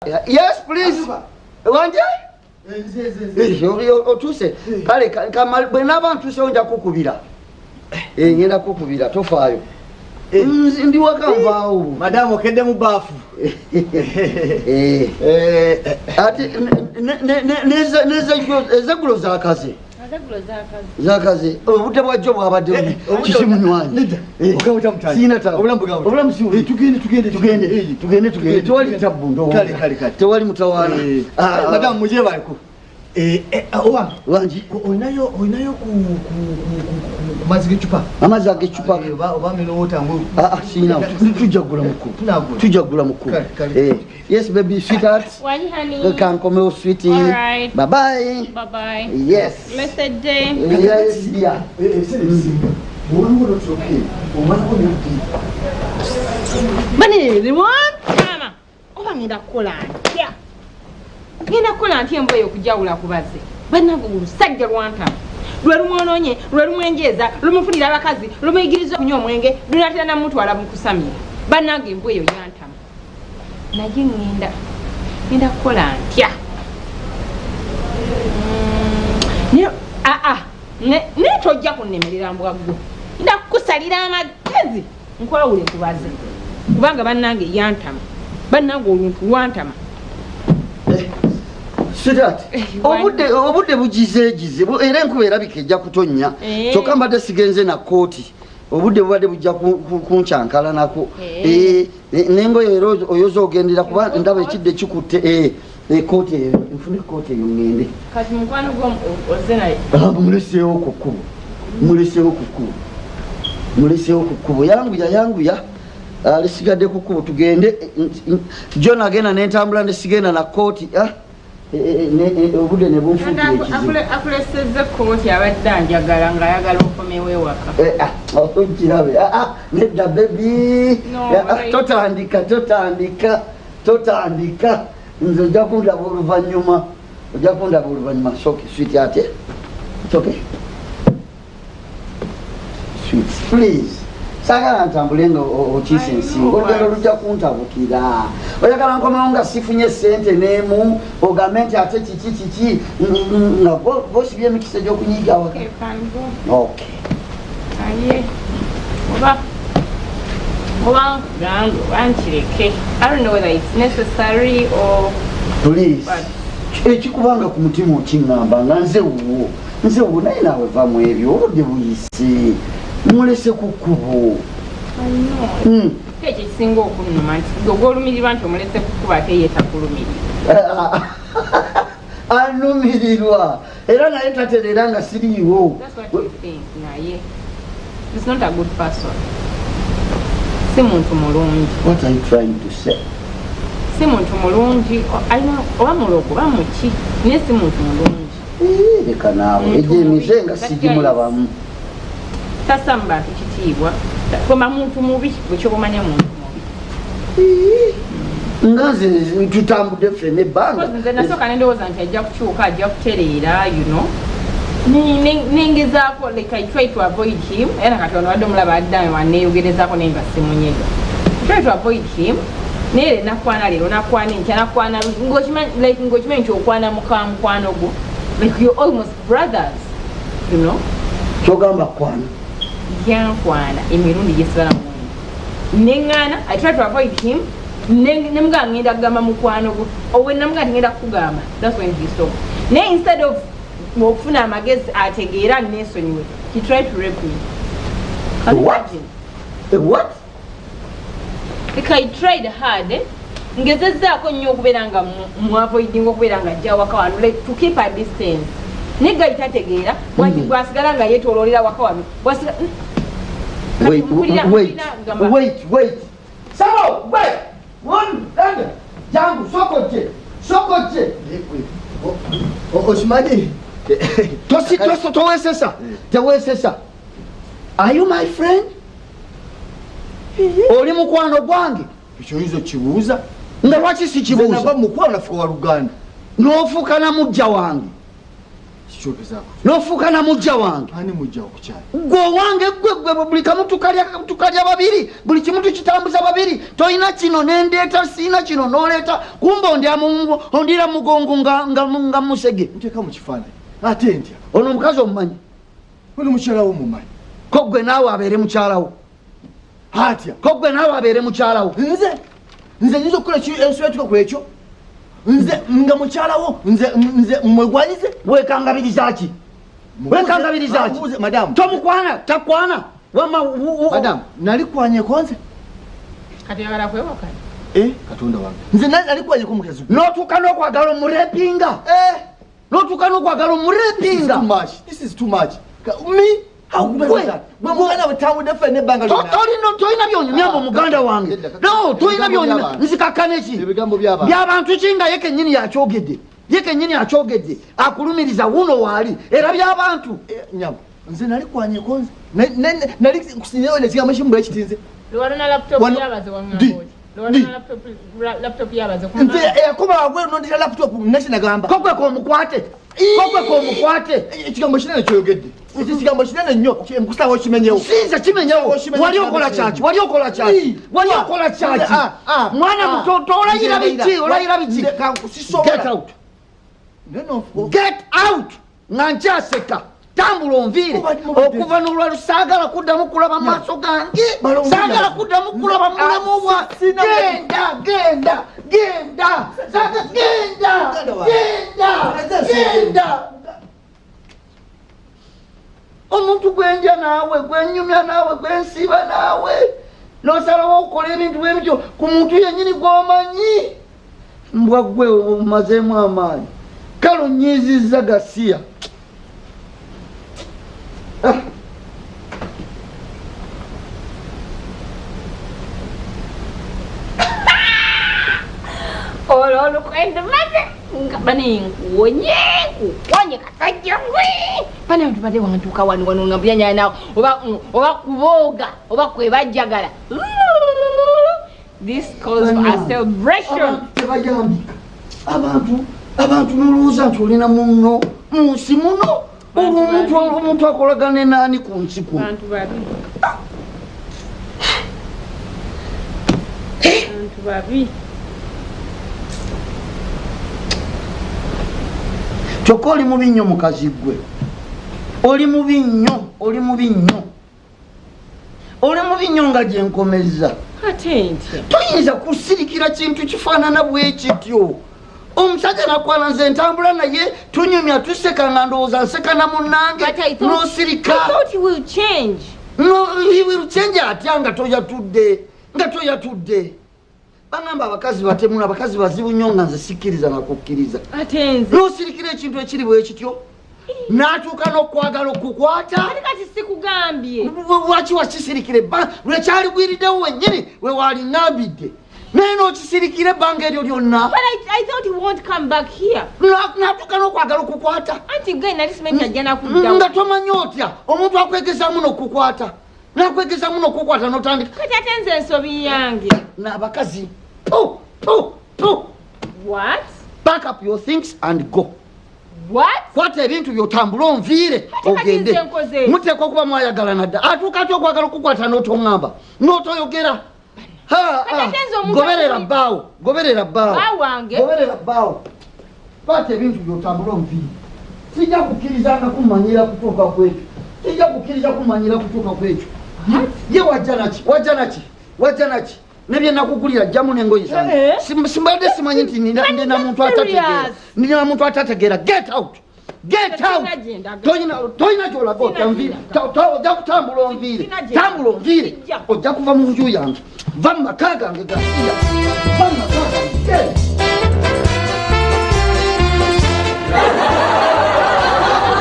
Yes, please. Wanje? Otuse. Kale kama bwe nabantu se onja kukubira. Ngenda kukubira tofaayo. Ndi wakamvaawo. Madam okende mu bafu. Ati nezagulo zakaze. Zakaze. Obudde bwajjo bwabadde kisimunywanyi. Okawuta mutani. Sina tabu. Obulamu si uli. Tugende. Tewali tabu ndo. Kale. Tewali mutawana. Madam muje baliko. Wanji. Oinayo ku mazige chupa. Amazi agechupa. Oba mino otangu. Sina. Tujagula mukuru. Yes, baby, sweetheart. Why, honey? Come come, sweetie. All right. Bye-bye. Bye-bye. Yes. Blessed day. Yes, dear. Bani, the one? Mama. Oba ngenda kukola ntya. Ngenda kukola ntya embwa okujawula kubaze. Bannange olusajja lwantama. Lwe lumwonoonye, lwe lumwenjeeza, lumufunira abakazi, lumuyigiriza okunywa omwenge, lunatera namutwala mu kusamira. Bannange embwa eyo yantama. Naye ngenda kukola ntya. Ne tojja kunnemerera mbwaggo. Ngenda kukusalira amagezi nkwawule kubaze. Kubanga bannange yantama. Bannange oluntu lwantama. Sweetheart, obudde bugizeegize era enkuba erabika ejja kutonnya kyokka mbadde sigenze na kooti obudde bubadde bujja kunkyankala nako n'engoye era oyoza ogendera kuba ndaba ekidde kikutte kooti eyo nfune kooti eyo ngende kati mukwano gwo oze naye muleseewo ku kkubo yanguya lesigadde ku kkubo tugende John agenda n'entambula nesigenda na kooti obudde ne bunfuukira ekizibu akulesezza kooti abadde anjagala ng'ayagala okomewo ewaka okirabe nedda bebi totandika nze ojja kundaba oluvannyuma soke sweet ate toke sweet please sagala ntambule nga okiise ensingo olugendo lujja kuntabukira oyagala nkomewo nga sifunye sente n'emu ogambe nti ate kiki nga bosibye emikisa egy'okunyiga waka okay aye oba wankireke I don't know whether it's necessary or please ekikubanga ku mutima okiŋŋamba nga nze wuwo naye naawe vamu ebyo obudde buyise mulese ku kkubo ekyo kisinga okunnuma nti ogwolumirirwa nti omulese ku kkubo ate yetakulumirira anumirirwa era naye taterera nga siriiwo naye is not a good person si muntu mulungi what are you trying to say si muntu mulungi alina oba mulogo oba muki naye si muntu mulungi leka naawe ejemize nga sigimulabamu tassa mu bantu kitiibwa koma muntu mubi bwekyobumanya muntu mubi nga nze tutambudde ffe nebbanga nze nasooka nendowooza nti ajja kukyuka ajja kutereera nengezaako like I try to avoid him era katonda wadde omulaba addawe waneeyogerezaako naye nga simunyega try to avoid him naye nakwana leero nakwana enkya nakwana ng'okimanyi nti okwana mukwano gwo like you're almost brothers you know kyogamba kwana yankwana emirundi gyesibala muwenda neŋŋaana I try to avoid him nemugaa ngenda kugamba mukwano gwo owe namugaa tingenda kukugamba that's when he stop naye instead of okufuna amagezi ategeera neesonyiwe he tried to rape me. What? Like I tried hard ngezezzaako nnyo okubeera nga muavoidinga okubeera nga ajja waka wano like to keep a distance naye gayita ategeera bwasigala nga yeetooloolera waka wano Wait. Sabo, wait. One, jangu, sokoje. Oshimani. Tewesesa. Are you my friend? Oli mukwano gwange. Ekyoyizo kibuuza. Nga lwaki si kibuuza? Naba mukwano nafuka wa Luganda. N'ofuuka na mujja wange. kichogezako nofuuka na mujja wange ani mujja okukyala gwe wange gwe buli kamu tukalya babiri buli kimu tukitambuza babiri toyina kino nendeeta siina kino noleeta kumba ondira mugongo nga musege nteeka mu kifaananyi ate ntya ono omukazi omumanyi ono mukyalawo mumanyi ko gwe naawe abeere mukyalawo atya ko gwe naawe abeere mukyalawo nze nyinza okukola ensobetuka ku ekyo nze nga mukyalawo nze mwegwanyize wekangabiriza ki wekangabiriza ki madamu tomukwana takwana madamu nalikwanyeko nze kati yagala kwewakana katonda wange nze nalikwanyeko mukazi notuuka n'okwagala omurepinga notuuka n'okwagala omurepinga this is too much me tolina byonyumya mu muganda wange tolina byonyumya nzikakkane ki byabantu ki nga ye kennyini yakyogedde akulumiriza wuno waali era byabantu nyabo nze nalikwanyeko nze nali kusinyewo nekigambo kimu bwe kitinze nze yakoba wagwe nondira laputopu nakinagamba kokwe komukwate ekigambo kinene kyoyogedde ekigambo kinene nnyo nkusaba okimenyewo sinza kimenyewo wali okola kyaki mwana muto olayira biki get out nga nkyaseka tambula onviire okuva nolwalo saagala kuddamu kulaba maaso gange saagala kuddamu kulaba mulamu bwa genda omuntu gwenja naawe gwenyumya naawe gwensiiba naawe nosalawo okukola ebintu bwebityo ku muntu yennyini gwomanyi mbwa gwe omazeemu amaanyi kale onyiizizza gasiya ololukwenda maze bane nkuwonye kasajja gwe bane bantu bade wantuuka wano nga mbuyanyala nawe oba kubooga oba kwebajjagala this calls for a celebration tebayambika abantu nolowooza nti olina muno mu nsi muno omuntu akolagane naani ku nsi kuno bantu babi kyokka oli mubi nnyo mukazi gwe oli mubi nnyo nga gyenkomeza ate ntya toyinza kusirikira kintu kifaanana bwe kityo omusajja nakwana nze ntambula naye tunyumya tuseka nga ndowooza nseka na munnange nosirika he will change atya nga toyatudde bagamba abakazi batemuna abakazi bazibu nnyo nga nze sikkiriza nakukkiriza nosirikira ekintu ekiri bwe kityo n'atuuka n'okwagala okukwata kati sikugambye lwaki wakisirikira lwekyaligwiriddewo wennyini we waliŋŋambidde naye n'okisirikira ebbanga eryo lyonna n'atuuka n'okwagala okukwata nga tomanyi otya omuntu akwegezaamu n'okukwata n'akwegezaamu n'okukwata n'otandika kati ate nze ensobi yange n'abakazi What? Pack up your things and go. What? Kwata ebintu byotambula onviire ogende. Muteekwa okuba mwayagalana dda. Atuuka atya okwagala okukwata n'otoŋŋamba n'otoyogera. Goberera bbaawo. Goberera bbaawo. Kwata ebintu byotambula onviire. Sijja kukkirizanga kumanyira kutuuka kwekyo. Ye wajja naki? Nebye nakugulira jamu n'engoye zange. Simbadde simanyi nti nina muntu atategeera. Get out. Toyina gy'olaga otanviire. Ojja kutambula onviire. Ojja kuva mu nju yange. Va mu maka gange gasiya.